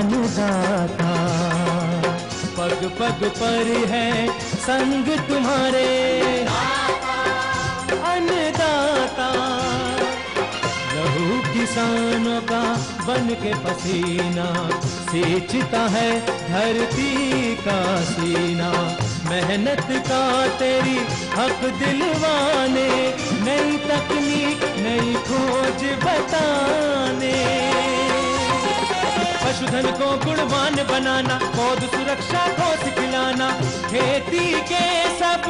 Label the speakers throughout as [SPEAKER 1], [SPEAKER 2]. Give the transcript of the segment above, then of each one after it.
[SPEAKER 1] अन्नदाता, पग पग पर है संग तुम्हारे अन्नदाता। लहू किसानों का बन के पसीना सींचता है धरती का सीना। मेहनत का तेरी हक दिलवाने, नई तकनीक नई खोज बताने। पशुधन को गुणवान बनाना, पौध सुरक्षा को सिखलाना, खेती के सब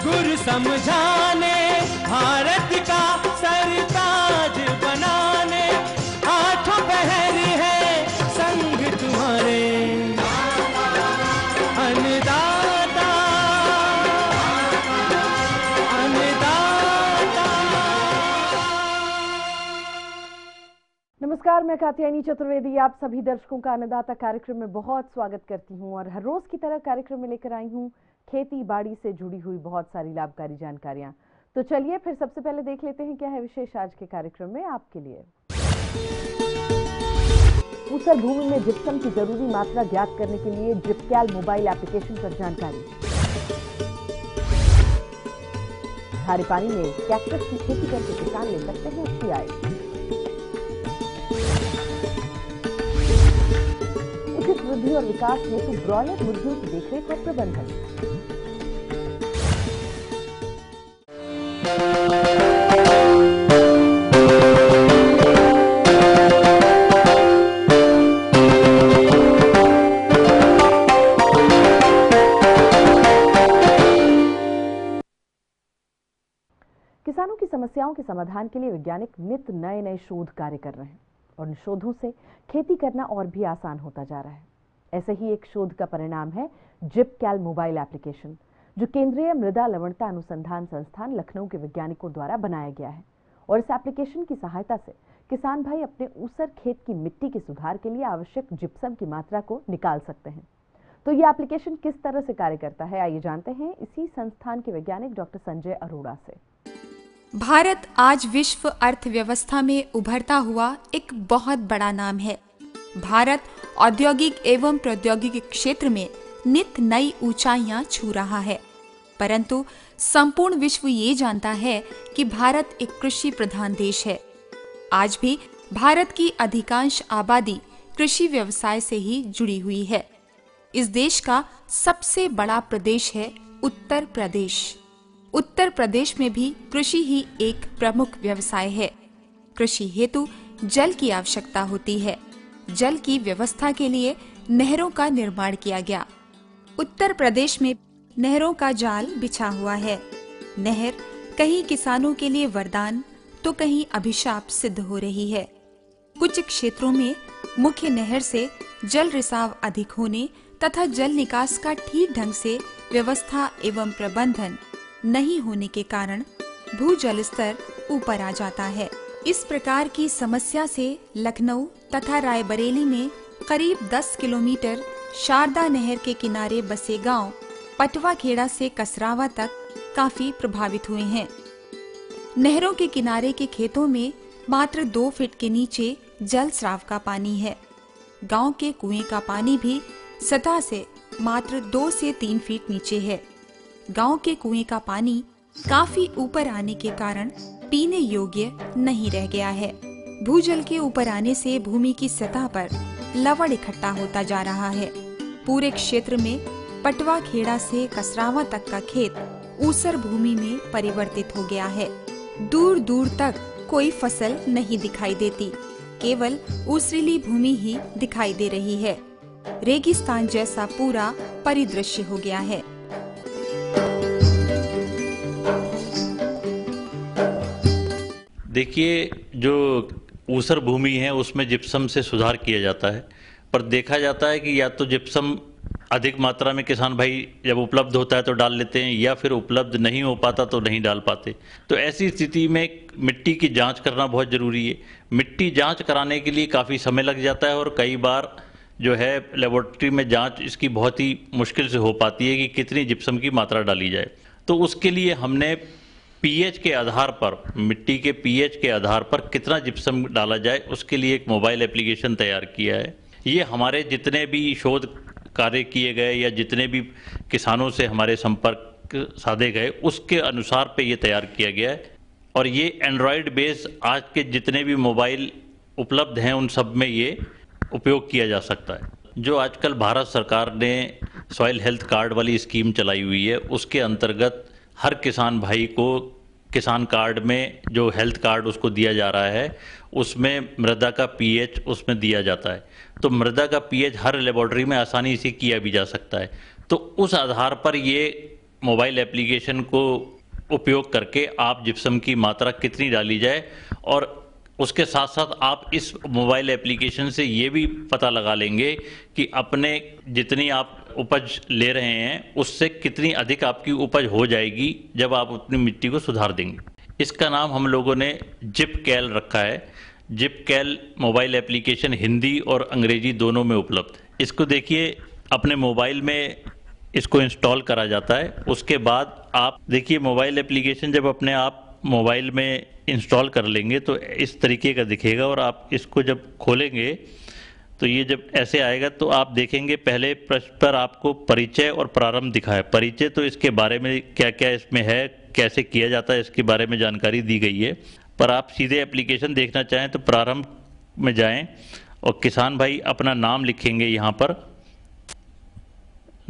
[SPEAKER 1] गुर समझाने, भारत का सरताज बनाने। आठों पहर है संग तुम्हारे अन्नदाता, अन्नदाता।
[SPEAKER 2] नमस्कार, मैं कात्यायनी चतुर्वेदी आप सभी दर्शकों का अन्नदाता कार्यक्रम में बहुत स्वागत करती हूं। और हर रोज की तरह कार्यक्रम में लेकर आई हूं खेती बाड़ी से जुड़ी हुई बहुत सारी लाभकारी जानकारियां। तो चलिए फिर सबसे पहले देख लेते हैं क्या है विशेष आज के कार्यक्रम में आपके लिए। ऊसर भूमि में जिप्सम की जरूरी मात्रा ज्ञात करने के लिए ड्रिपकैल मोबाइल एप्लीकेशन पर जानकारी। खारे पानी में कैक्टस की खेती करके किसान ले सकते हैं अच्छी आय। उचित वृद्धि और विकास हेतु ब्रॉयलर मुर्गियों की देखरेख और प्रबंधन। किसानों की समस्याओं के समाधान के लिए वैज्ञानिक नित नए नए शोध कार्य कर रहे हैं और इन शोधों से खेती करना और भी आसान होता जा रहा है। ऐसे ही एक शोध का परिणाम है ड्रिपकैल मोबाइल एप्लीकेशन, जो केंद्रीय मृदा लवणता अनुसंधान संस्थान लखनऊ के वैज्ञानिकों द्वारा बनाया गया है। और इस एप्लीकेशन की सहायता से किसान भाई अपने ऊसर खेत की मिट्टी के सुधार के लिए आवश्यक जिप्सम की मात्रा को निकाल सकते हैं। तो ये एप्लीकेशन किस तरह से कार्य करता है, आइए जानते हैं इसी संस्थान के वैज्ञानिक डॉक्टर संजय अरोड़ा से।
[SPEAKER 3] भारत आज विश्व अर्थव्यवस्था में उभरता हुआ एक बहुत बड़ा नाम है। भारत औद्योगिक एवं प्रौद्योगिकी क्षेत्र में नित नई ऊंचाइयां छू रहा है, परंतु संपूर्ण विश्व ये जानता है कि भारत एक कृषि प्रधान देश है। आज भी भारत की अधिकांश आबादी कृषि व्यवसाय से ही जुड़ी हुई है। इस देश का सबसे बड़ा प्रदेश है उत्तर प्रदेश। उत्तर प्रदेश में भी कृषि ही एक प्रमुख व्यवसाय है। कृषि हेतु जल की आवश्यकता होती है। जल की व्यवस्था के लिए नहरों का निर्माण किया गया। उत्तर प्रदेश में नहरों का जाल बिछा हुआ है। नहर कहीं किसानों के लिए वरदान तो कहीं अभिशाप सिद्ध हो रही है। कुछ क्षेत्रों में मुख्य नहर से जल रिसाव अधिक होने तथा जल निकास का ठीक ढंग से व्यवस्था एवं प्रबंधन नहीं होने के कारण भूजल स्तर ऊपर आ जाता है। इस प्रकार की समस्या से लखनऊ तथा रायबरेली में करीब 10 किलोमीटर शारदा नहर के किनारे बसे गांव पटवा खेड़ा से कसरावा तक काफी प्रभावित हुए हैं। नहरों के किनारे के खेतों में मात्र 2 फीट के नीचे जल स्राव का पानी है। गांव के कुएं का पानी भी सतह से मात्र 2 से 3 फीट नीचे है। गांव के कुएं का पानी काफी ऊपर आने के कारण पीने योग्य नहीं रह गया है। भूजल के ऊपर आने से भूमि की सतह पर लवण इकट्ठा होता जा रहा है। पूरे क्षेत्र में पटवा खेड़ा से कसरावा तक का खेत ऊसर भूमि में परिवर्तित हो गया है। दूर दूर तक कोई फसल नहीं दिखाई देती, केवल ऊसरीली भूमि ही दिखाई दे रही है। रेगिस्तान जैसा पूरा परिदृश्य हो गया है।
[SPEAKER 4] देखिए, जो ऊसर भूमि है उसमें जिप्सम से सुधार किया जाता है, पर देखा जाता है कि या तो जिप्सम अधिक मात्रा में किसान भाई जब उपलब्ध होता है तो डाल लेते हैं, या फिर उपलब्ध नहीं हो पाता तो नहीं डाल पाते। तो ऐसी स्थिति में मिट्टी की जांच करना बहुत ज़रूरी है। मिट्टी जांच कराने के लिए काफ़ी समय लग जाता है और कई बार जो है लेबोरेटरी में जांच इसकी बहुत ही मुश्किल से हो पाती है कि कितनी जिप्सम की मात्रा डाली जाए। तो उसके लिए हमने पीएच के आधार पर, मिट्टी के पीएच के आधार पर कितना जिप्सम डाला जाए उसके लिए एक मोबाइल एप्लीकेशन तैयार किया है। ये हमारे जितने भी शोध कार्य किए गए या जितने भी किसानों से हमारे संपर्क साधे गए उसके अनुसार पे ये तैयार किया गया है। और ये एंड्रॉयड बेस आज के जितने भी मोबाइल उपलब्ध हैं उन सब में ये उपयोग किया जा सकता है। जो आजकल भारत सरकार ने सॉइल हेल्थ कार्ड वाली स्कीम चलाई हुई है उसके अंतर्गत हर किसान भाई को किसान कार्ड में जो हेल्थ कार्ड उसको दिया जा रहा है उसमें मृदा का पीएच उसमें दिया जाता है। तो मृदा का पीएच हर लेबोरेटरी में आसानी से किया भी जा सकता है। तो उस आधार पर ये मोबाइल एप्लीकेशन को उपयोग करके आप जिप्सम की मात्रा कितनी डाली जाए और उसके साथ साथ आप इस मोबाइल एप्लीकेशन से ये भी पता लगा लेंगे कि अपने जितनी आप उपज ले रहे हैं उससे कितनी अधिक आपकी उपज हो जाएगी जब आप अपनी मिट्टी को सुधार देंगे। इसका नाम हम लोगों ने जिपकैल रखा है। जिपकैल मोबाइल एप्लीकेशन हिंदी और अंग्रेजी दोनों में उपलब्ध है। इसको देखिए अपने मोबाइल में इसको इंस्टॉल करा जाता है। उसके बाद आप देखिए मोबाइल एप्लीकेशन जब अपने आप मोबाइल में इंस्टॉल कर लेंगे तो इस तरीके का दिखेगा और आप इसको जब खोलेंगे तो ये जब ऐसे आएगा तो आप देखेंगे पहले पृष्ठ पर आपको परिचय और प्रारंभ दिखा है। परिचय तो इसके बारे में क्या क्या इसमें है, कैसे किया जाता है, इसके बारे में जानकारी दी गई है। पर आप सीधे एप्लीकेशन देखना चाहें तो प्रारंभ में जाएं और किसान भाई अपना नाम लिखेंगे। यहाँ पर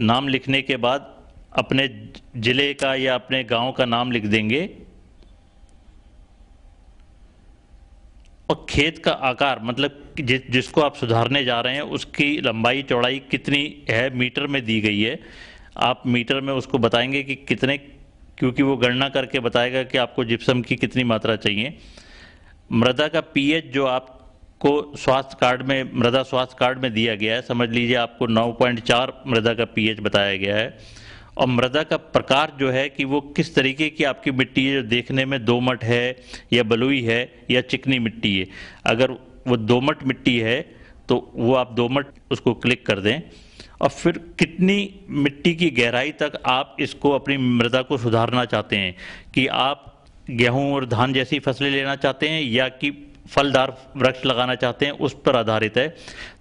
[SPEAKER 4] नाम लिखने के बाद अपने जिले का या अपने गांव का नाम लिख देंगे और खेत का आकार मतलब जिसको आप सुधारने जा रहे हैं उसकी लंबाई चौड़ाई कितनी है मीटर में दी गई है। आप मीटर में उसको बताएंगे कि कितने, क्योंकि वो गणना करके बताएगा कि आपको जिप्सम की कितनी मात्रा चाहिए। मृदा का पीएच जो आपको स्वास्थ्य कार्ड में, मृदा स्वास्थ्य कार्ड में दिया गया है, समझ लीजिए आपको 9.4 मृदा का पीएच बताया गया है। और मृदा का प्रकार जो है कि वो किस तरीके की आपकी मिट्टी है, जो देखने में दोमट है या बलुई है या चिकनी मिट्टी है। अगर वो दोमट मिट्टी है तो वो आप दोमट उसको क्लिक कर दें और फिर कितनी मिट्टी की गहराई तक आप इसको अपनी मृदा को सुधारना चाहते हैं, कि आप गेहूं और धान जैसी फसलें लेना चाहते हैं या कि फलदार वृक्ष लगाना चाहते हैं, उस पर आधारित है।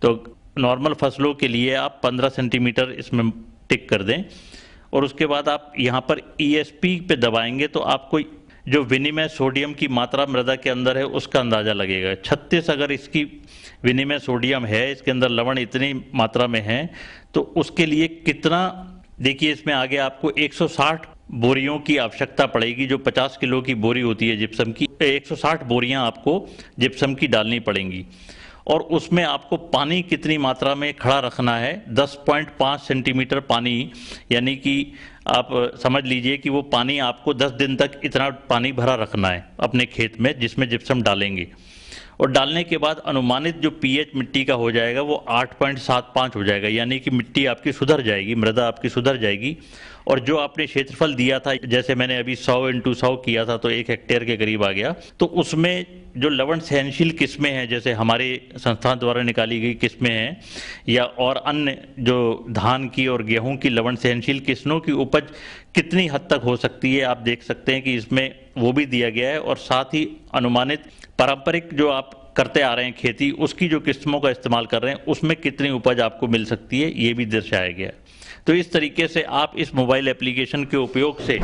[SPEAKER 4] तो नॉर्मल फसलों के लिए आप 15 सेंटीमीटर इसमें टिक कर दें और उसके बाद आप यहाँ पर ESP पे दबाएंगे तो आपको जो विनिमय सोडियम की मात्रा मृदा के अंदर है उसका अंदाजा लगेगा। 36 अगर इसकी विनिमय सोडियम है, इसके अंदर लवण इतनी मात्रा में है, तो उसके लिए कितना, देखिए इसमें आगे आपको 160 बोरियों की आवश्यकता पड़ेगी। जो 50 किलो की बोरी होती है जिप्सम की, 160 बोरियां आपको जिप्सम की डालनी पड़ेंगी। और उसमें आपको पानी कितनी मात्रा में खड़ा रखना है, 10.5 सेंटीमीटर पानी, यानी कि आप समझ लीजिए कि वो पानी आपको 10 दिन तक इतना पानी भरा रखना है अपने खेत में जिसमें जिप्सम डालेंगे। और डालने के बाद अनुमानित जो पीएच मिट्टी का हो जाएगा वो 8.75 हो जाएगा, यानी कि मिट्टी आपकी सुधर जाएगी, मृदा आपकी सुधर जाएगी। और जो आपने क्षेत्रफल दिया था, जैसे मैंने अभी 100 × 100 किया था तो 1 हेक्टेयर के करीब आ गया, तो उसमें जो लवण सहनशील किस्में हैं, जैसे हमारे संस्थान द्वारा निकाली गई किस्में हैं या और अन्य जो धान की और गेहूं की लवण सहनशील किस्मों की उपज कितनी हद तक हो सकती है, आप देख सकते हैं कि इसमें वो भी दिया गया है। और साथ ही अनुमानित पारंपरिक जो आप करते आ रहे हैं खेती, उसकी जो किस्मों का इस्तेमाल कर रहे हैं उसमें कितनी उपज आपको मिल सकती है, ये भी दर्शाया गया है। तो इस तरीके से आप इस मोबाइल एप्लीकेशन के उपयोग से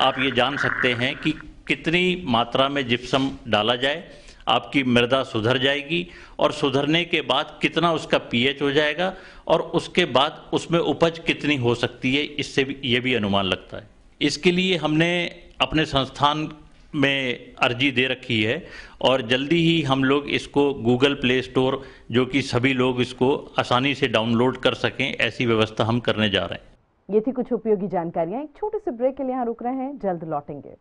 [SPEAKER 4] आप ये जान सकते हैं कि कितनी मात्रा में जिप्सम डाला जाए, आपकी मृदा सुधर जाएगी और सुधरने के बाद कितना उसका पीएच हो जाएगा और उसके बाद उसमें उपज कितनी हो सकती है, इससे भी ये भी अनुमान लगता है। इसके लिए हमने अपने संस्थान में अर्जी दे रखी है और जल्दी ही हम लोग इसको गूगल प्ले स्टोर, जो कि सभी लोग इसको आसानी से डाउनलोड कर सकें, ऐसी व्यवस्था हम करने जा रहे हैं।
[SPEAKER 2] ये थी कुछ उपयोगी जानकारियां। एक छोटे से ब्रेक के लिए यहाँ रुक रहे हैं, जल्द लौटेंगे।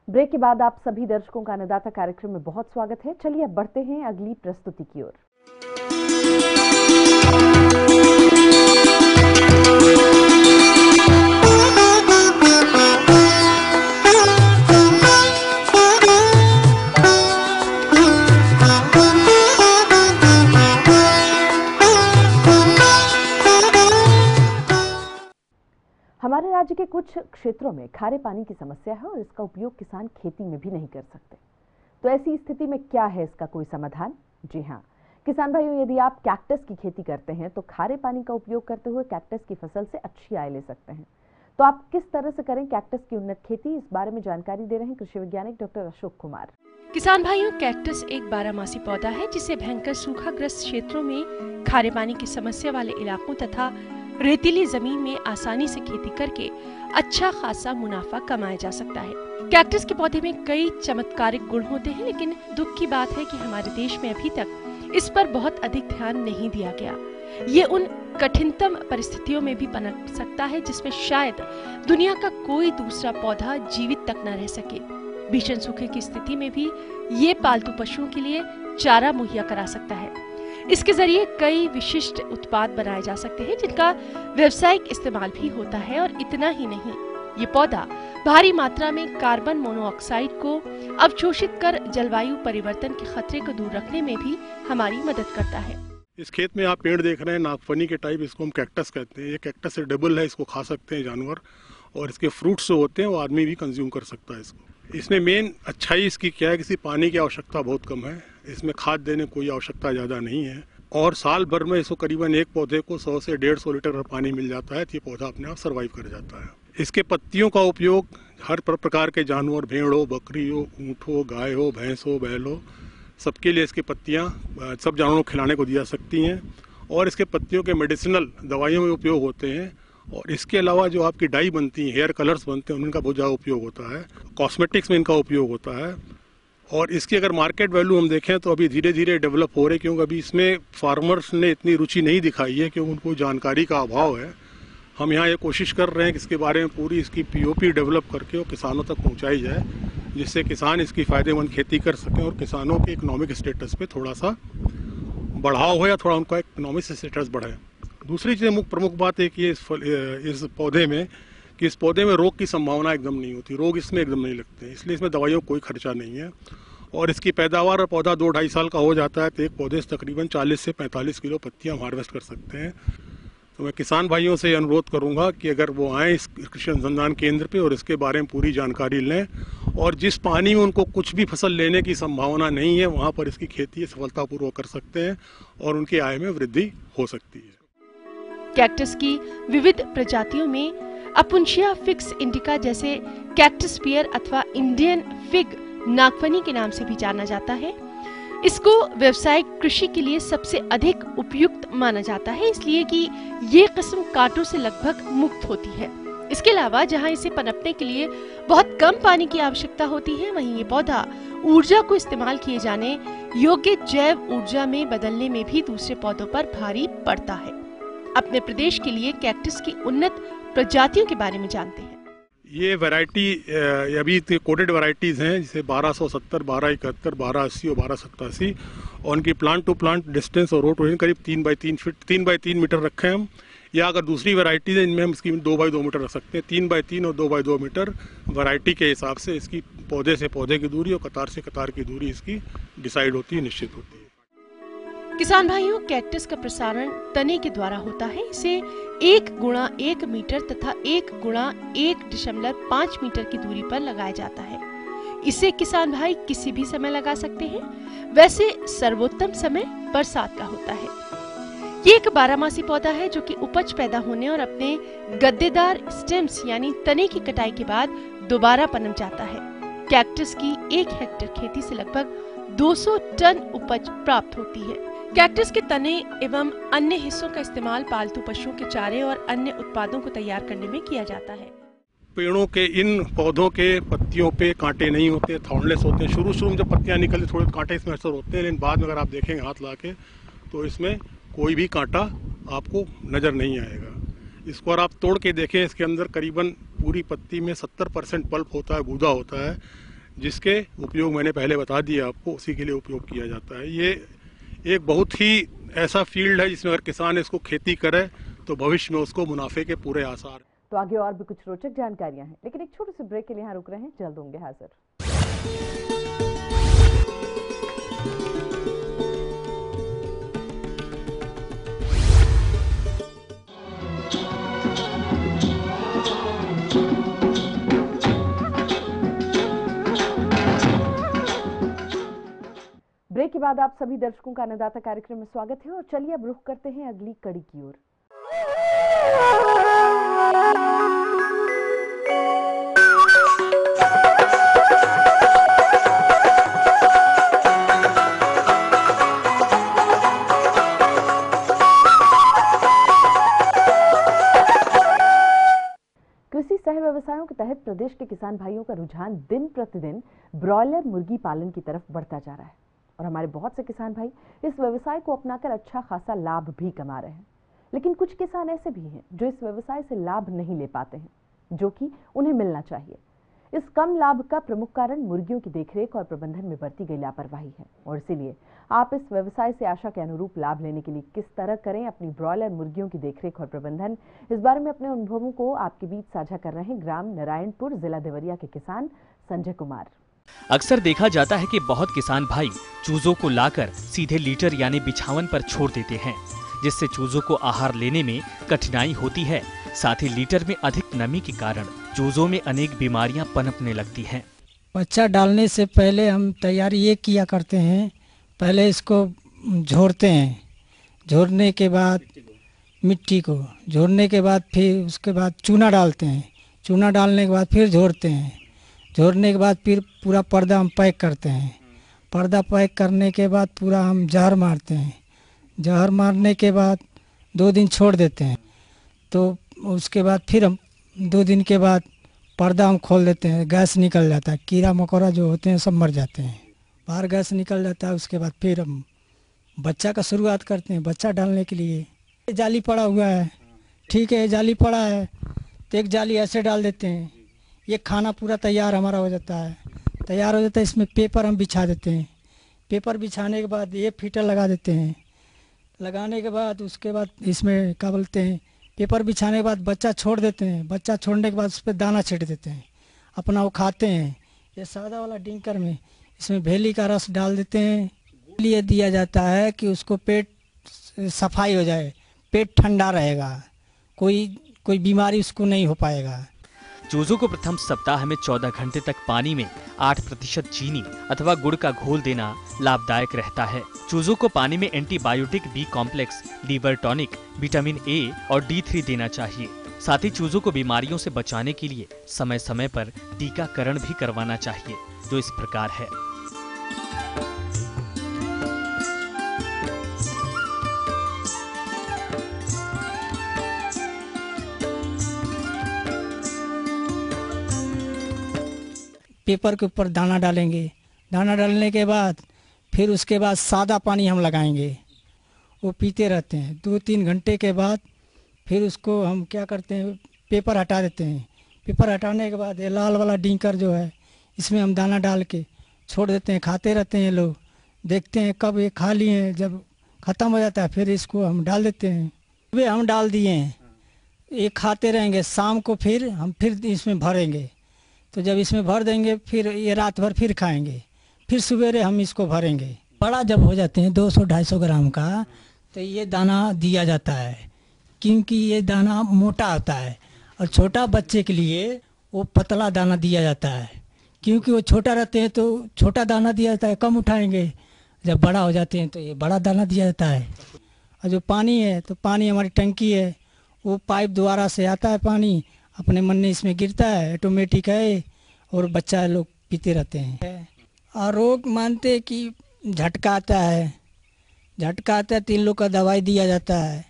[SPEAKER 2] ब्रेक के बाद आप सभी दर्शकों का अन्नदाता कार्यक्रम में बहुत स्वागत है। चलिए अब बढ़ते हैं अगली प्रस्तुति की ओर। राज्य के कुछ क्षेत्रों में खारे पानी की समस्या है और इसका उपयोग किसान खेती में भी नहीं कर सकते। तो ऐसी स्थिति में क्या है इसका कोई समाधान? जी हाँ किसान भाइयों, यदि आप कैक्टस की खेती करते हैं तो खारे पानी का उपयोग करते हुए कैक्टस की फसल से अच्छी आय ले सकते हैं। तो आप किस तरह से करें कैक्टस की उन्नत खेती, इस बारे में जानकारी दे रहे हैं कृषि वैज्ञानिक डॉक्टर अशोक कुमार।
[SPEAKER 5] किसान भाइयों, कैक्टस एक बारहमासी पौधा है जिसे भयंकर सूखाग्रस्त क्षेत्रों में, खारे पानी की समस्या वाले इलाकों तथा रेतीली जमीन में आसानी से खेती करके अच्छा खासा मुनाफा कमाया जा सकता है। कैक्टस के पौधे में कई चमत्कारिक गुण होते हैं, लेकिन दुख की बात है कि हमारे देश में अभी तक इस पर बहुत अधिक ध्यान नहीं दिया गया। ये उन कठिनतम परिस्थितियों में भी पनप सकता है जिसमें शायद दुनिया का कोई दूसरा पौधा जीवित तक न रह सके। भीषण सूखे की स्थिति में भी ये पालतू पशुओं के लिए चारा मुहैया करा सकता है। इसके जरिए कई विशिष्ट उत्पाद बनाए जा सकते हैं जिनका व्यावसायिक इस्तेमाल भी होता है। और इतना ही नहीं, ये पौधा भारी मात्रा में कार्बन मोनोऑक्साइड को अवशोषित कर जलवायु परिवर्तन के खतरे को दूर रखने में भी हमारी मदद करता है।
[SPEAKER 6] इस खेत में आप पेड़ देख रहे हैं नागफनी के टाइप, इसको हम कैक्टस कहते हैं। ये कैक्टस से डबल है, इसको खा सकते हैं जानवर, और इसके फ्रूट्स जो होते हैं वो आदमी भी कंज्यूम कर सकता है इसको। इसमें मेन अच्छाई इसकी क्या है कि पानी की आवश्यकता बहुत कम है, इसमें खाद देने कोई आवश्यकता ज़्यादा नहीं है, और साल भर में इसको करीबन एक पौधे को 100 से 150 लीटर पानी मिल जाता है, तो ये पौधा अपने आप सर्वाइव कर जाता है। इसके पत्तियों का उपयोग हर प्रकार के जानवर, भेड़ हो, बकरी हो, ऊँट हो, गाय हो, भैंस हो, बैल हो, सबके लिए इसकी पत्तियाँ सब जानवरों को खिलाने को दी जा सकती हैं। और इसके पत्तियों के मेडिसिनल दवाइयों में उपयोग होते हैं। और इसके अलावा जो आपकी डाई बनती हैं, हेयर कलर्स बनते हैं, उनका बहुत ज़्यादा उपयोग होता है। कॉस्मेटिक्स में इनका उपयोग होता है। और इसकी अगर मार्केट वैल्यू हम देखें तो अभी धीरे धीरे डेवलप हो रहे, क्योंकि अभी इसमें फार्मर्स ने इतनी रुचि नहीं दिखाई है क्योंकि उनको जानकारी का अभाव है। हम यहाँ ये कोशिश कर रहे हैं कि इसके बारे में पूरी इसकी पीओपी डेवलप करके वो किसानों तक पहुँचाई जाए, जिससे किसान इसकी फ़ायदेमंद खेती कर सकें और किसानों के इकोनॉमिक स्टेटस पे थोड़ा सा बढ़ाव हो या थोड़ा उनका इकोनॉमिक स्टेटस बढ़े। दूसरी चीज़ प्रमुख बात है कि इस पौधे में इस पौधे में रोग की संभावना एकदम नहीं होती, रोग इसमें एकदम नहीं लगते हैं, इसलिए इसमें दवाइयों का कोई खर्चा नहीं है। और इसकी पैदावार, पौधा 2-2.5 साल का हो जाता है तो एक पौधे से तकरीबन 40 से 45 किलो पत्तियाँ हम हार्वेस्ट कर सकते हैं। तो मैं किसान भाइयों से अनुरोध करूंगा कि अगर वो आएँ इस कृषि अनुसंधान केंद्र पे और इसके बारे में पूरी जानकारी लें, और जिस पानी में उनको कुछ भी फसल लेने की संभावना नहीं है वहाँ पर इसकी खेती सफलतापूर्वक कर सकते हैं और उनकी आय में वृद्धि हो सकती है।
[SPEAKER 5] कैक्टस की विविध प्रजातियों में अपुंशिया फिग्स इंडिका जैसे कैक्टस पियर अथवा इंडियन फिग नागफनी के नाम से भी जाना जाता है। इसको व्यावसायिक कृषि के लिए सबसे अधिक उपयुक्त माना जाता है, इसलिए कि ये किस्म कांटों से लगभग मुक्त होती है। इसके अलावा जहां इसे पनपने के लिए बहुत कम पानी की आवश्यकता होती है, वहीं ये पौधा ऊर्जा को इस्तेमाल किए जाने योग्य जैव ऊर्जा में बदलने में भी दूसरे पौधों पर भारी पड़ता है। अपने प्रदेश के लिए कैक्टस की उन्नत प्रजातियों के बारे में जानते हैं।
[SPEAKER 6] ये वैरायटी अभी कोडेड वैरायटीज़ हैं, जैसे 1270, 1271, 1280 और 1287, और उनकी प्लांट टू प्लांट डिस्टेंस और रोट करीब 3 बाई 3 मीटर रखे हैं हम। या अगर दूसरी वैरायटीज़ है इनमें हम इसकी 2 बाई 2 मीटर रख सकते हैं। 3 बाई 3 और 2 बाई 2 मीटर वैरायटी के हिसाब से इसकी पौधे से पौधे की दूरी और कतार से कतार की दूरी इसकी डिसाइड होती है, निश्चित होती है।
[SPEAKER 5] किसान भाइयों, कैक्टस का प्रसारण तने के द्वारा होता है। इसे 1 गुणा 1 मीटर तथा 1 गुणा 1.5 मीटर की दूरी पर लगाया जाता है। इसे किसान भाई किसी भी समय लगा सकते हैं। वैसे सर्वोत्तम समय बरसात का होता है। ये एक बारहमासी पौधा है जो कि उपज पैदा होने और अपने गद्देदार स्टेम्स यानी तने की कटाई के बाद दोबारा पनप जाता है। कैक्टस की 1 हेक्टेयर खेती से लगभग 200 टन उपज प्राप्त होती है। कैक्टस के तने एवं अन्य हिस्सों का इस्तेमाल पालतू पशुओं के चारे और अन्य उत्पादों को तैयार करने में किया जाता है।
[SPEAKER 6] पेड़ों के इन पौधों के पत्तियों पे कांटे नहीं होते, थॉर्नलेस होते हैं। शुरू में जब पत्तियां निकलती थोड़े कांटे इसमें असर होते हैं, लेकिन बाद में अगर आप देखेंगे हाथ ला के तो इसमें कोई भी कांटा आपको नज़र नहीं आएगा। इसको और आप तोड़ के देखें, इसके अंदर करीबन पूरी पत्ती में 70% पल्प होता है, गूदा होता है, जिसके उपयोग मैंने पहले बता दिया आपको, उसी के लिए उपयोग किया जाता है। ये एक बहुत ही ऐसा फील्ड है जिसमें अगर किसान इसको खेती करे तो भविष्य में उसको मुनाफे के पूरे आसार।
[SPEAKER 2] तो आगे और भी कुछ रोचक जानकारियां हैं, लेकिन एक छोटे से ब्रेक के लिए यहाँ रुक रहे हैं, जल्द होंगे हाजिर। ब्रेक के बाद आप सभी दर्शकों का अन्नदाता कार्यक्रम में स्वागत है और चलिए अब रुख करते हैं अगली कड़ी की ओर। कृषि सह व्यवसायों के तहत प्रदेश के किसान भाइयों का रुझान दिन प्रतिदिन ब्रॉयलर मुर्गी पालन की तरफ बढ़ता जा रहा है और हमारे बहुत से किसान भाई इस व्यवसाय को अपनाकर अच्छा खासा लाभ भी कमा रहे हैं। लेकिन कुछ किसान ऐसे भी हैं जो इस व्यवसाय से लाभ नहीं ले पाते हैं, जो कि उन्हें मिलना चाहिए। इस कम लाभ का प्रमुख कारण मुर्गियों की देखरेख और प्रबंधन में बरती गई लापरवाही है और इसीलिए आप इस व्यवसाय से आशा के अनुरूप लाभ लेने के लिए किस तरह करें अपनी ब्रॉयलर मुर्गियों की देखरेख और प्रबंधन, इस बारे में अपने अनुभवों को आपके बीच साझा कर रहे हैं ग्राम नारायणपुर, जिला देवरिया के किसान संजय कुमार।
[SPEAKER 7] अक्सर देखा जाता है कि बहुत किसान भाई चूजों को लाकर सीधे लीटर यानी बिछावन पर छोड़ देते हैं, जिससे चूजों को आहार लेने में कठिनाई होती है। साथ ही लीटर में अधिक नमी के कारण चूजों में अनेक बीमारियां पनपने लगती हैं।
[SPEAKER 8] बच्चा डालने से पहले हम तैयारी ये किया करते हैं, पहले इसको झोरते हैं, झोरने के बाद मिट्टी को झोरने के बाद फिर उसके बाद चूना डालते हैं, चूना डालने के बाद फिर झोरते हैं, झोरने के बाद फिर पूरा पर्दा हम पैक करते हैं, पर्दा पैक करने के बाद पूरा हम जहर मारते हैं, जहर मारने के बाद 2 दिन छोड़ देते हैं। तो उसके बाद फिर हम 2 दिन के बाद पर्दा हम खोल देते हैं, गैस निकल जाता है, कीड़ा मकोड़ा जो होते हैं सब मर जाते हैं, बाहर गैस निकल जाता है। उसके बाद फिर हम बच्चा का शुरुआत करते हैं। बच्चा डालने के लिए जाली पड़ा हुआ है, ठीक है, जाली पड़ा है तो एक जाली ऐसे डाल देते हैं, ये खाना पूरा तैयार हमारा हो जाता है, तैयार हो जाता है। इसमें पेपर हम बिछा देते हैं, पेपर बिछाने के बाद ये फीटर लगा देते हैं, लगाने के बाद उसके बाद इसमें क्या बोलते हैं, पेपर बिछाने के बाद बच्चा छोड़ देते हैं, बच्चा छोड़ने के बाद उस पर दाना छिट देते हैं, अपना वो खाते हैं। ये सादा वाला डिंकर में इसमें भेली का रस डाल देते हैं, लिए दिया जाता है कि उसको पेट सफाई हो जाए, पेट ठंडा रहेगा, कोई बीमारी उसको नहीं हो पाएगा।
[SPEAKER 7] चूजों को प्रथम सप्ताह में 14 घंटे तक पानी में 8% चीनी अथवा गुड़ का घोल देना लाभदायक रहता है। चूजों को पानी में antibiotic B complex, liver tonic, vitamin A और D3 देना चाहिए। साथ ही चूजों को बीमारियों से बचाने के लिए समय समय पर टीकाकरण भी करवाना चाहिए, जो इस प्रकार है।
[SPEAKER 8] पेपर के ऊपर दाना डालेंगे, दाना डालने के बाद फिर उसके बाद सादा पानी हम लगाएंगे, वो पीते रहते हैं। 2-3 घंटे के बाद फिर उसको हम क्या करते हैं, पेपर हटा देते हैं। पेपर हटाने के बाद ये लाल वाला डिंकर जो है इसमें हम दाना डाल के छोड़ देते हैं, खाते रहते हैं लोग, देखते हैं कब ये खा लिए हैं, जब ख़त्म हो जाता है फिर इसको हम डाल देते हैं। वे हम डाल दिए हैं, ये खाते रहेंगे, शाम को फिर हम फिर इसमें भरेंगे, तो जब इसमें भर देंगे फिर ये रात भर फिर खाएंगे, फिर सवेरे हम इसको भरेंगे। बड़ा जब हो जाते हैं 200-250 ग्राम का तो ये दाना दिया जाता है, क्योंकि ये दाना मोटा होता है और छोटा बच्चे के लिए वो पतला दाना दिया जाता है, क्योंकि वो छोटा रहते हैं तो छोटा दाना दिया जाता है, कम उठाएंगे। जब बड़ा हो जाते हैं तो ये बड़ा दाना दिया जाता है। और जो पानी है तो पानी हमारी टंकी है, वो पाइप द्वारा से आता है, पानी अपने मन में इसमें गिरता है, ऑटोमेटिक है और बच्चा लोग पीते रहते हैं। और रोग मानते हैं कि झटका आता है, झटका आता है तो इन लोग का दवाई दिया जाता है।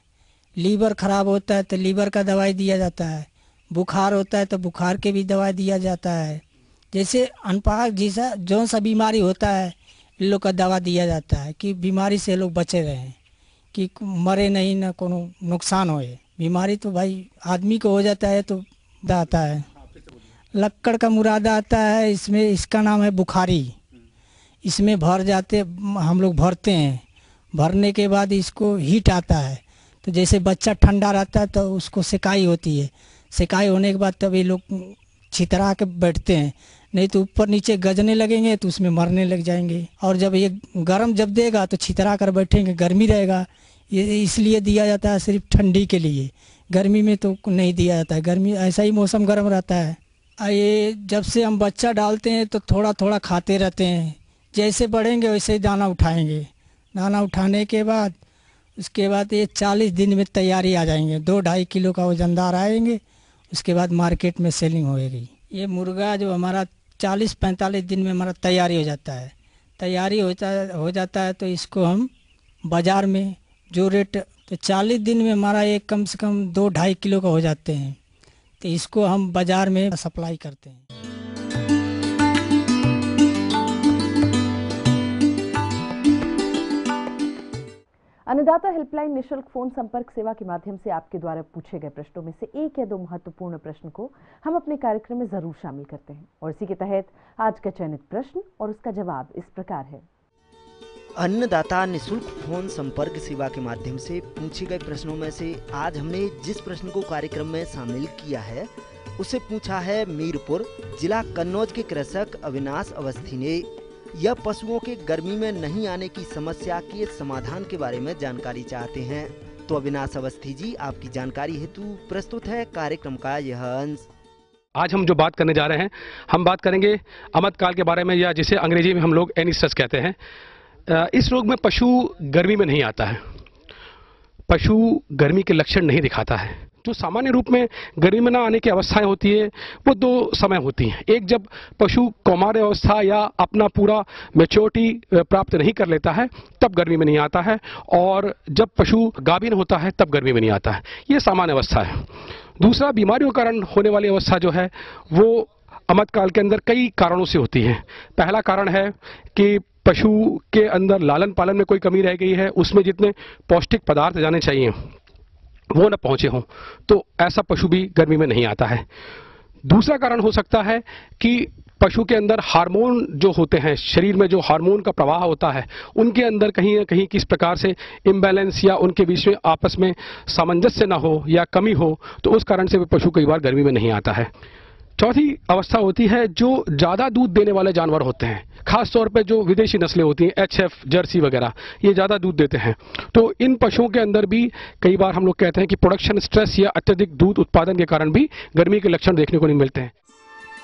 [SPEAKER 8] लीवर ख़राब होता है तो लीवर का दवाई दिया जाता है, बुखार होता है तो बुखार के भी दवाई दिया जाता है। जैसे अनपाक जैसा जो सा बीमारी होता है इन लोग का दवा दिया जाता है कि बीमारी से लोग बचे रहें, कि मरे नहीं, ना कोनो नुकसान होए। बीमारी तो भाई आदमी को हो जाता है तो आता है। लक्कड़ का मुरादा आता है, इसमें इसका नाम है बुखारी। इसमें भर जाते हम लोग भरते हैं, भरने के बाद इसको हीट आता है, तो जैसे बच्चा ठंडा रहता है तो उसको सिकाई होती है, सिकाई होने के बाद तब ये लोग छितरा के बैठते हैं, नहीं तो ऊपर नीचे गजने लगेंगे तो उसमें मरने लग जाएंगे। और जब ये गर्म जब देगा तो छितरा कर बैठेंगे, गर्मी रहेगा, ये इसलिए दिया जाता है सिर्फ ठंडी के लिए, गर्मी में तो नहीं दिया जाता है। गर्मी ऐसा ही मौसम गर्म रहता है। ये जब से हम बच्चा डालते हैं तो थोड़ा थोड़ा खाते रहते हैं, जैसे बढ़ेंगे वैसे ही दाना उठाएंगे। दाना उठाने के बाद उसके बाद ये 40 दिन में तैयारी आ जाएंगे, 2-2.5 किलो का वजनदार आएंगे। उसके बाद मार्केट में सेलिंग होएगी। ये मुर्गा जो हमारा 40-45 दिन में हमारा तैयारी हो जाता है। तैयारी हो जाता है तो इसको हम बाज़ार में जो रेट, तो 40 दिन में हमारा ये कम से कम 2-2.5 किलो का हो जाते हैं। तो इसको हम बाज़ार में सप्लाई करते हैं।
[SPEAKER 2] अन्नदाता हेल्पलाइन निशुल्क फोन संपर्क सेवा के माध्यम से आपके द्वारा पूछे गए प्रश्नों में से 1 या 2 महत्वपूर्ण प्रश्न को हम अपने कार्यक्रम में जरूर शामिल करते हैं। और इसी के तहत आज का चयनित प्रश्न और उसका जवाब इस प्रकार है।
[SPEAKER 9] अन्नदाता निशुल्क फोन संपर्क सेवा के माध्यम से पूछे गए प्रश्नों में से आज हमने जिस प्रश्न को कार्यक्रम में शामिल किया है उसे पूछा है मीरपुर जिला कन्नौज के कृषक अविनाश अवस्थी ने। यह पशुओं के गर्मी में नहीं आने की समस्या के समाधान के बारे में जानकारी चाहते हैं। तो अविनाश अवस्थी जी, आपकी जानकारी हेतु प्रस्तुत है कार्यक्रम का यह अंश।
[SPEAKER 10] आज हम जो बात करने जा रहे हैं, हम बात करेंगे अमृतकाल के बारे में, या जिसे अंग्रेजी में हम लोग एनिसस कहते हैं। इस रोग में पशु गर्मी में नहीं आता है, पशु गर्मी के लक्षण नहीं दिखाता है। जो सामान्य रूप में गर्मी में ना आने की अवस्थाएं होती है वो 2 समय होती हैं। एक, जब पशु कौमार अवस्था या अपना पूरा मैच्योरिटी प्राप्त नहीं कर लेता है तब गर्मी में नहीं आता है, और जब पशु गाभिन होता है तब गर्मी में नहीं आता है। ये सामान्य अवस्था है। दूसरा, बीमारियों के कारण होने वाली अवस्था जो है वो अमृतकाल के अंदर कई कारणों से होती है। पहला कारण है कि पशु के अंदर लालन पालन में कोई कमी रह गई है, उसमें जितने पौष्टिक पदार्थ जाने चाहिए वो न पहुंचे हों, तो ऐसा पशु भी गर्मी में नहीं आता है। दूसरा कारण हो सकता है कि पशु के अंदर हार्मोन जो होते हैं, शरीर में जो हार्मोन का प्रवाह होता है, उनके अंदर कहीं न कहीं किस प्रकार से इम्बैलेंस या उनके बीच में आपस में सामंजस्य ना हो या कमी हो, तो उस कारण से भी पशु कई बार गर्मी में नहीं आता है। चौथी अवस्था होती है जो ज़्यादा दूध देने वाले जानवर होते हैं, खास तौर पे जो विदेशी नस्लें होती हैं, HF, जर्सी वगैरह, ये ज़्यादा दूध देते हैं। तो इन पशुओं के अंदर भी कई बार हम लोग कहते हैं कि प्रोडक्शन स्ट्रेस या अत्यधिक दूध उत्पादन के कारण भी गर्मी के लक्षण देखने को नहीं मिलते हैं।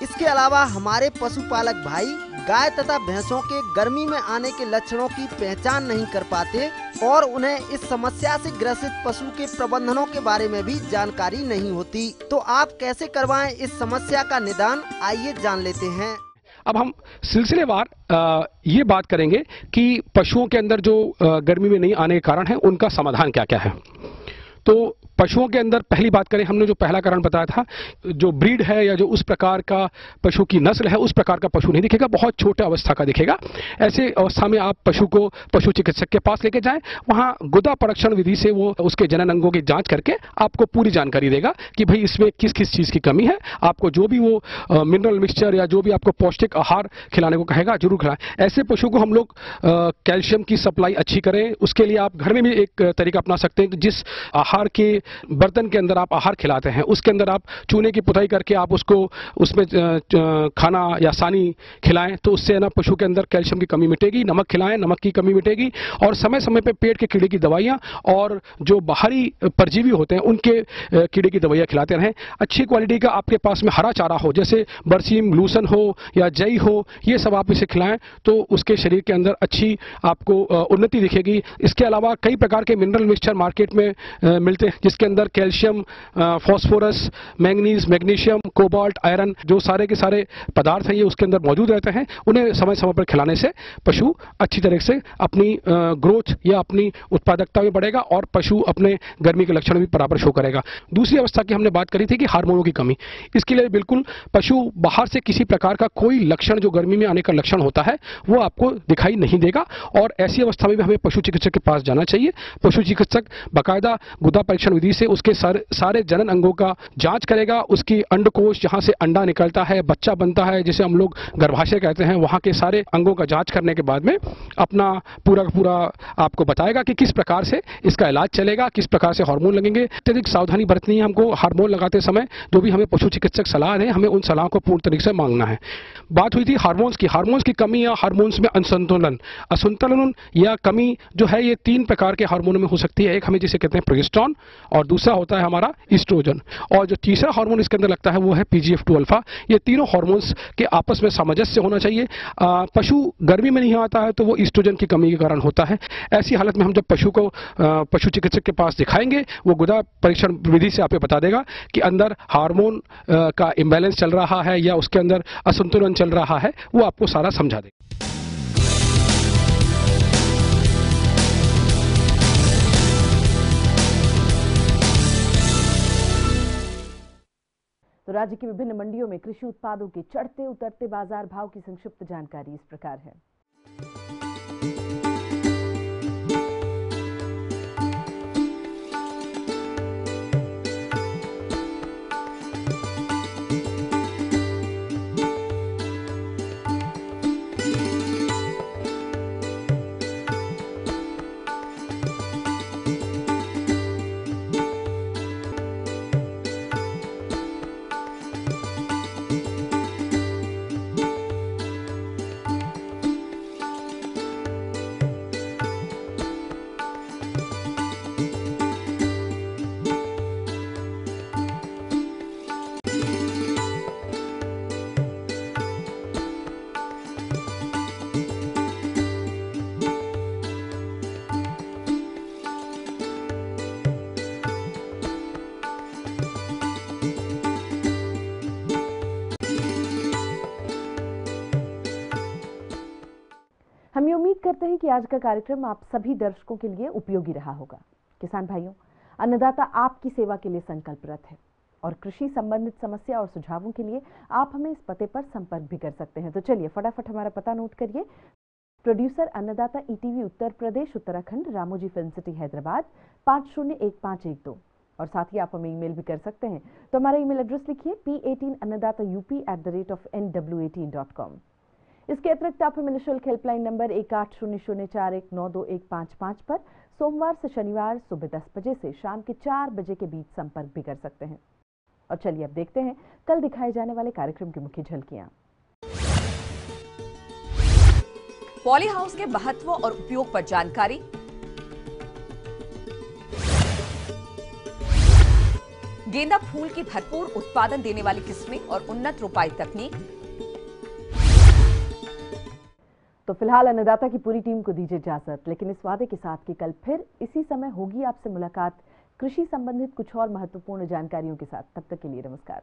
[SPEAKER 9] इसके अलावा हमारे पशुपालक भाई गाय तथा भैंसों के गर्मी में आने के लक्षणों की पहचान नहीं कर पाते और उन्हें इस समस्या से ग्रसित पशु के प्रबंधनों के बारे में भी जानकारी नहीं होती। तो आप कैसे करवाएं इस समस्या का निदान, आइए जान लेते हैं।
[SPEAKER 10] अब हम सिलसिलेवार ये बात करेंगे कि पशुओं के अंदर जो गर्मी में नहीं आने के कारण है उनका समाधान क्या क्या है। तो पशुओं के अंदर पहली बात करें, हमने जो पहला कारण बताया था, जो ब्रीड है या जो उस प्रकार का पशु की नस्ल है, उस प्रकार का पशु नहीं दिखेगा, बहुत छोटे अवस्था का दिखेगा। ऐसे अवस्था में आप पशु को पशु चिकित्सक के पास लेके जाएं, वहां गुदा परीक्षण विधि से वो उसके जनन अंगों की जांच करके आपको पूरी जानकारी देगा कि भाई इसमें किस किस चीज़ की कमी है। आपको जो भी वो मिनरल मिक्सचर या जो भी आपको पौष्टिक आहार खिलाने को कहेगा जरूर खिलाएं। ऐसे पशु को हम लोग कैल्शियम की सप्लाई अच्छी करें। उसके लिए आप घर में भी एक तरीका अपना सकते हैं कि जिस आहार के बर्तन के अंदर आप आहार खिलाते हैं उसके अंदर आप चूने की पुताई करके आप उसको उसमें खाना या सानी खिलाएं, तो उससे ना पशु के अंदर कैल्शियम की कमी मिटेगी। नमक खिलाएं, नमक की कमी मिटेगी। और समय समय पे पेट के कीड़े की दवाइयां और जो बाहरी परजीवी होते हैं उनके कीड़े की दवाइयां खिलाते रहें। अच्छी क्वालिटी का आपके पास में हरा चारा हो, जैसे बरसीम, लूसन हो या जई हो, ये सब आप इसे खिलाएं तो उसके शरीर के अंदर अच्छी आपको उन्नति दिखेगी। इसके अलावा कई प्रकार के मिनरल मिक्सचर मार्केट में मिलते हैं जिसके अंदर calcium, phosphorus, manganese, magnesium, cobalt, iron, जो सारे के सारे पदार्थ हैं ये उसके अंदर मौजूद रहते हैं। उन्हें समय समय पर खिलाने से पशु अच्छी तरह से अपनी ग्रोथ या अपनी उत्पादकता में बढ़ेगा और पशु अपने गर्मी के लक्षण भी बराबर शो करेगा। दूसरी अवस्था की हमने बात करी थी कि हार्मोनों की कमी, इसके लिए बिल्कुल पशु बाहर से किसी प्रकार का कोई लक्षण जो गर्मी में आने का लक्षण होता है वो आपको दिखाई नहीं देगा और ऐसी अवस्था में भी हमें पशु चिकित्सक के पास जाना चाहिए। पशु चिकित्सक बाकायदा गुदा परीक्षण विधि से उसके सारे जनन अंगों का जांच करेगा। उसकी अंडकोश जहां से अंडा निकलता है, बच्चा बनता है, जिसे हम लोग गर्भाशय कहते हैं, वहां के सारे अंगों का जांच करने के बाद में अपना पूरा आपको बताएगा कि किस प्रकार से इसका इलाज चलेगा, किस प्रकार से हार्मोन लगेंगे। अत्यधिक सावधानी बरतनी है हमको हार्मोन लगाते समय। जो भी हमें पशु चिकित्सक सलाह दें हमें उन सलाह को पूर्ण तरीके से मांगना है। बात हुई थी हार्मोन्स की कमी या हार्मोन्स में असंतुलन या कमी जो है ये 3 प्रकार के हार्मोनों में हो सकती है। एक हमें जिसे कहते हैं प्रोजेस्टेरोन और दूसरा होता है हमारा ईस्ट्रोजन, और जो तीसरा हार्मोन इसके अंदर लगता है वो है PGF2 अल्फा। ये तीनों हार्मोन्स के आपस में सामंजस्य होना चाहिए। पशु गर्मी में नहीं आता है तो वो ईस्ट्रोजन की कमी के कारण होता है। ऐसी हालत में हम जब पशु को पशु चिकित्सक के पास दिखाएंगे, वो गुदा परीक्षण विधि से आपको बता देगा कि अंदर हार्मोन का इम्बैलेंस चल रहा है या उसके अंदर असंतुलन चल रहा है, वो आपको सारा समझा देगा।
[SPEAKER 2] तो राज्य की विभिन्न मंडियों में कृषि उत्पादों के चढ़ते उतरते बाजार भाव की संक्षिप्त जानकारी इस प्रकार है। हम ये उम्मीद करते हैं कि आज का कार्यक्रम आप सभी दर्शकों के लिए उपयोगी रहा होगा। किसान भाइयों, अन्नदाता आपकी सेवा के लिए संकल्परत है और कृषि संबंधित समस्या और सुझावों के लिए आप हमें इस पते पर संपर्क भी कर सकते हैं। तो चलिए फटाफट हमारा पता नोट करिए। प्रोड्यूसर अन्नदाता ETV Uttar Pradesh Uttarakhand, Ramoji film city Hyderabad 501512। और साथ ही आप हमें ईमेल भी कर सकते हैं। तो हमारा ईमेल एड्रेस लिखिए p18annadaataup@18.com। इसके अतिरिक्त आप हमें निःशुल्क हेल्पलाइन नंबर 180041921555 पर सोमवार से शनिवार सुबह 10 बजे से शाम के 4 बजे के बीच संपर्क भी कर सकते हैं। और चलिए अब देखते हैं कल दिखाए जाने वाले कार्यक्रम की मुख्य झलकियां।
[SPEAKER 11] पॉली हाउस के महत्व और उपयोग पर जानकारी, गेंदा फूल की भरपूर उत्पादन देने वाली किस्में और उन्नत रोपाई तकनीक।
[SPEAKER 2] तो फिलहाल अन्नदाता की पूरी टीम को दीजिए इजाजत, लेकिन इस वादे के साथ कि कल फिर इसी समय होगी आपसे मुलाकात कृषि संबंधित कुछ और महत्वपूर्ण जानकारियों के साथ। तब तक के लिए नमस्कार।